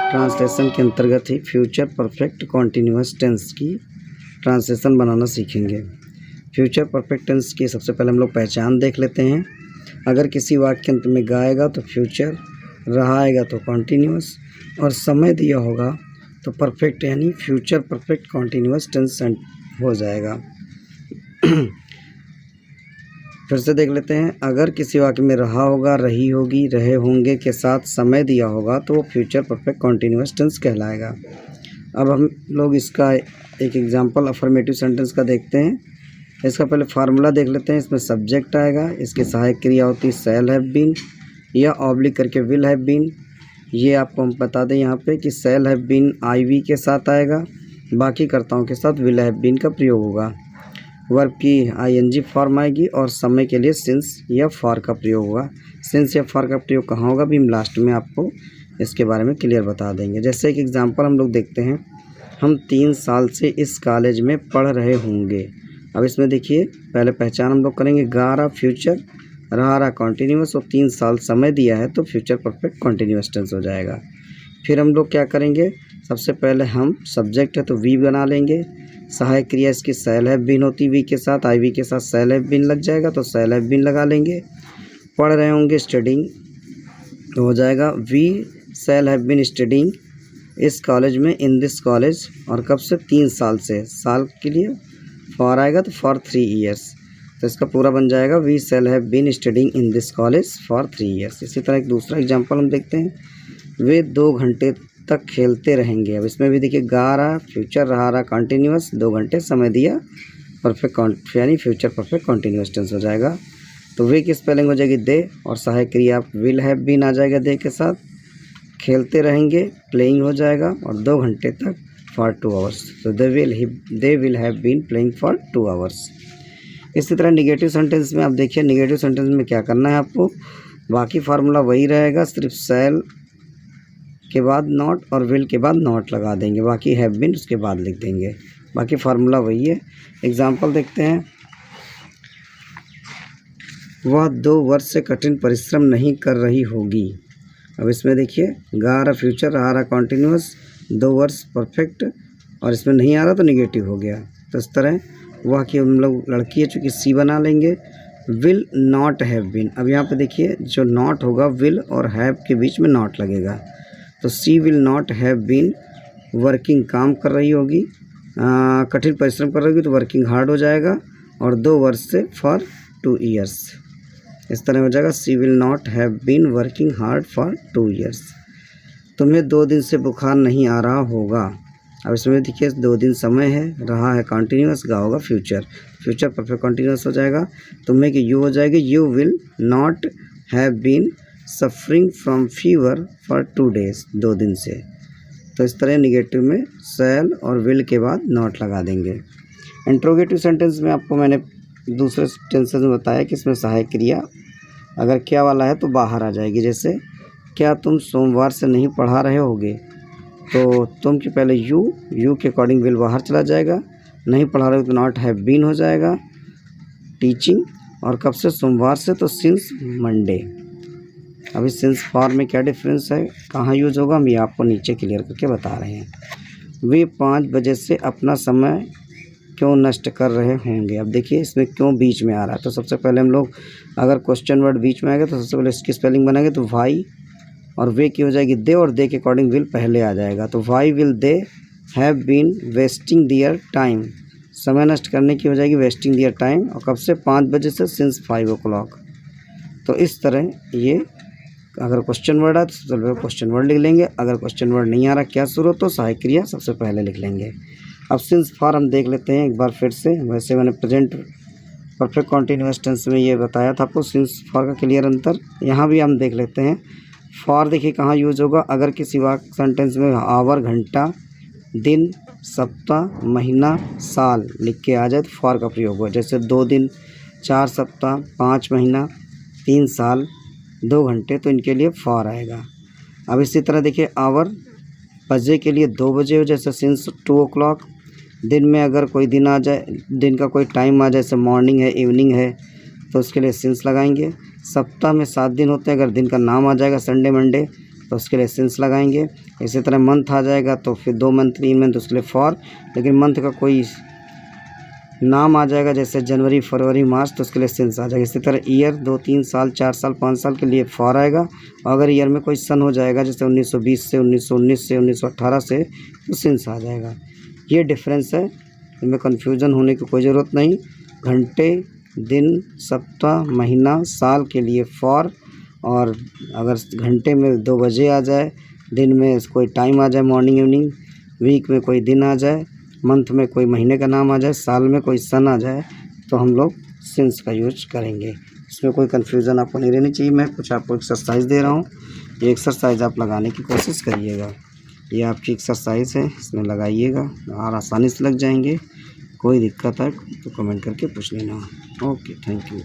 Translation के अंतर्गत ही future perfect continuous tense की ट्रांसलेशन बनाना सीखेंगे। फ्यूचर परफेक्ट टेंस की सबसे पहले हम लोग पहचान देख लेते हैं। अगर किसी वाक्य अंत में गा आएगा तो फ्यूचर, रहा आएगा तो कॉन्टीन्यूअस और समय दिया होगा तो परफेक्ट यानी फ्यूचर परफेक्ट कॉन्टीन्यूअस टेंस हो जाएगा। फिर से देख लेते हैं। अगर किसी वाक्य में रहा होगा, रही होगी, रहे होंगे के साथ समय दिया होगा तो वो फ्यूचर परफेक्ट कॉन्टीन्यूअस टेंस कहलाएगा। अब हम लोग इसका एक एग्जांपल अफर्मेटिव सेंटेंस का देखते हैं। इसका पहले फार्मूला देख लेते हैं। इसमें सब्जेक्ट आएगा, इसकी सहायक क्रिया होती है शैल हैव बीन या ऑब्लिक करके विल हैव बीन। ये आपको हम बता दें यहाँ पे कि शैल हैव बीन आईवी के साथ आएगा, बाकी कर्ताओं के साथ विल हैव बीन का प्रयोग होगा। वर्ब की आईएनजी फॉर्म आएगी और समय के लिए सिंस या फॉर का प्रयोग होगा। सिंस या फॉर का प्रयोग कहाँ होगा भी हम लास्ट में आपको इसके बारे में क्लियर बता देंगे। जैसे एक एग्जांपल हम लोग देखते हैं। हम 3 साल से इस कॉलेज में पढ़ रहे होंगे। अब इसमें देखिए पहले पहचान हम लोग करेंगे। रहा फ्यूचर, रहा कॉन्टीन्यूअस और 3 साल समय दिया है तो फ्यूचर परफेक्ट कॉन्टीन्यूअस टेंस हो जाएगा। फिर हम लोग क्या करेंगे, सबसे पहले हम सब्जेक्ट है तो वी बना लेंगे। सहायक क्रिया इसकी शैल हैव बीन होती वी के साथ, आई वी के साथ शैल हैव बीन लग जाएगा तो शैल हैव बीन लगा लेंगे। पढ़ रहे होंगे स्टडिंग तो हो जाएगा we shall have been studying इस कॉलेज में, इन दिस कॉलेज। और कब से, 3 साल से, साल के लिए फॉर आएगा तो फॉर 3 ईयर्स। तो इसका पूरा बन जाएगा we shall have been studying in this college for 3 years. इसी तरह एक दूसरा एग्जाम्पल हम देखते हैं। वे 2 घंटे तक खेलते रहेंगे। अब इसमें भी देखिए गा रहा फ्यूचर, रहा कॉन्टीन्यूअस, 2 घंटे समय दिया, परफेक्ट यानी फ्यूचर परफेक्ट कॉन्टीन्यूअस टेंस हो जाएगा। तो वे की स्पेलिंग हो जाएगी दे और सहायक क्रिया विल हैव बीन आ जाएगा दे के साथ। खेलते रहेंगे प्लेइंग हो जाएगा और 2 घंटे तक फॉर 2 आवर्स। तो they will have been playing for 2 hours. इसी तरह निगेटिव सेंटेंस में आप देखिए, निगेटिव सेंटेंस में क्या करना है आपको, बाकी फार्मूला वही रहेगा, सिर्फ शैल के बाद नॉट और विल के बाद नॉट लगा देंगे, बाकी हैव बीन उसके बाद लिख देंगे, बाकी फार्मूला वही है। एग्जाम्पल देखते हैं। वह 2 वर्ष से कठिन परिश्रम नहीं कर रही होगी। अब इसमें देखिए गा रहा फ्यूचर, रहा रहा कॉन्टीन्यूअस, 2 वर्ष परफेक्ट और इसमें नहीं आ रहा तो निगेटिव हो गया। तो इस तरह वह की हम लोग लड़की है चूँकि सी बना लेंगे। विल नॉट हैव बीन, अब यहाँ पे देखिए जो नॉट होगा विल और हैव के बीच में नॉट लगेगा। तो she will not have been working, काम कर रही होगी, कठिन परिश्रम कर रही होगी तो वर्किंग हार्ड हो जाएगा और 2 वर्ष से फॉर 2 ईयर्स। इस तरह हो जाएगा she will not have been working hard for 2 years. तुम्हें 2 दिन से बुखार नहीं आ रहा होगा। अब इसमें देखिए 2 दिन समय है, रहा है कॉन्टीन्यूअस, गा होगा फ्यूचर, फ्यूचर परफेक्ट कॉन्टीन्यूअस हो जाएगा। तुम्हें कि यू हो जाएगी you will not have been suffering from fever for 2 days, 2 दिन से। तो इस तरह निगेटिव में शैल और विल के बाद नॉट लगा देंगे। इंट्रोगेटिव सेंटेंस में आपको मैंने दूसरे टेंसेस में बताया कि इसमें सहायक क्रिया अगर क्या वाला है तो बाहर आ जाएगी। जैसे क्या तुम सोमवार से नहीं पढ़ा रहे होगे, तो तुम के पहले यू के अकॉर्डिंग विल बाहर चला जाएगा, नहीं पढ़ा रहे हो तो नॉट हैव बीन हो जाएगा टीचिंग, और कब से, सोमवार से, तो सिंस मंडे। अभी सिंस फॉर में क्या डिफरेंस है, कहाँ यूज होगा, हम ये आपको नीचे क्लियर करके बता रहे हैं। वे 5 बजे से अपना समय क्यों नष्ट कर रहे होंगे। अब देखिए इसमें क्यों बीच में आ रहा है, तो सबसे पहले हम लोग अगर क्वेश्चन वर्ड बीच में आएगा तो सबसे पहले इसकी स्पेलिंग बनाएंगे तो वाई और वे की हो जाएगी दे और दे के अकॉर्डिंग विल पहले आ जाएगा। तो why will they have been wasting their time, समय नष्ट करने की हो जाएगी वेस्टिंग दियर टाइम, और कब से, 5 बजे से, सिंस 5 o'clock। तो इस तरह ये अगर क्वेश्चन वर्ड है तो सबसे पहले क्वेश्चन वर्ड लिख लेंगे, अगर क्वेश्चन वर्ड नहीं आ रहा क्या शुरू तो सहायक क्रिया सबसे पहले लिख लेंगे। अब सिंस फॉर हम देख लेते हैं एक बार फिर से। वैसे मैंने प्रेजेंट परफेक्ट कॉन्टीन्यूअस टेंस में ये बताया था आपको सिंस फॉर का क्लियर अंतर, यहाँ भी हम देख लेते हैं। फॉर देखिए कहाँ यूज होगा, अगर किसी वाक्य सेंटेंस में आवर, घंटा, दिन, सप्ताह, महीना, साल लिख के आ जाए तो फॉर का प्रयोग हुआ। जैसे 2 दिन, 4 सप्ताह, 5 महीना, 3 साल, 2 घंटे, तो इनके लिए फॉर आएगा। अब इसी तरह देखिए आवर बजे के लिए 2 बजे हो, जैसे सिंस 2 o'clock। दिन में अगर कोई दिन आ जाए, दिन का कोई टाइम आ जाए, जैसे मॉर्निंग है, इवनिंग है, तो उसके लिए सिंस लगाएंगे। सप्ताह में 7 दिन होते हैं, अगर दिन का नाम आ जाएगा संडे, मंडे, तो उसके लिए सिंस लगाएंगे। इसी तरह मंथ आ जाएगा तो फिर 2 मंथ 3 मंथ उसके लिए फॉर, लेकिन मंथ का कोई नाम आ जाएगा जैसे जनवरी फरवरी मार्च तो उसके लिए सिंस आ जाएगा। इसी तरह ईयर 2 3 साल 4 साल 5 साल के लिए फॉर आएगा। और अगर ईयर में कोई सन हो जाएगा जैसे 1920 से 1919 से 1918 से तो सिंस आ जाएगा। ये डिफरेंस है, इनमें कन्फ्यूज़न होने की कोई ज़रूरत नहीं। घंटे, दिन, सप्ताह, महीना, साल के लिए फॉर, और अगर घंटे में 2 बजे आ जाए, दिन में कोई टाइम आ जाए मॉर्निंग इवनिंग, वीक में कोई दिन आ जाए, मंथ में कोई महीने का नाम आ जाए, साल में कोई सन आ जाए तो हम लोग सिंस का यूज करेंगे। इसमें कोई कन्फ्यूज़न आपको नहीं रहनी चाहिए। मैं कुछ आपको एक्सरसाइज दे रहा हूँ, ये एक्सरसाइज आप लगाने की कोशिश करिएगा। ये आपकी एक्सरसाइज है, इसमें लगाइएगा और आसानी से लग जाएंगे। कोई दिक्कत है तो कमेंट करके पूछ लेना। Okay, thank you.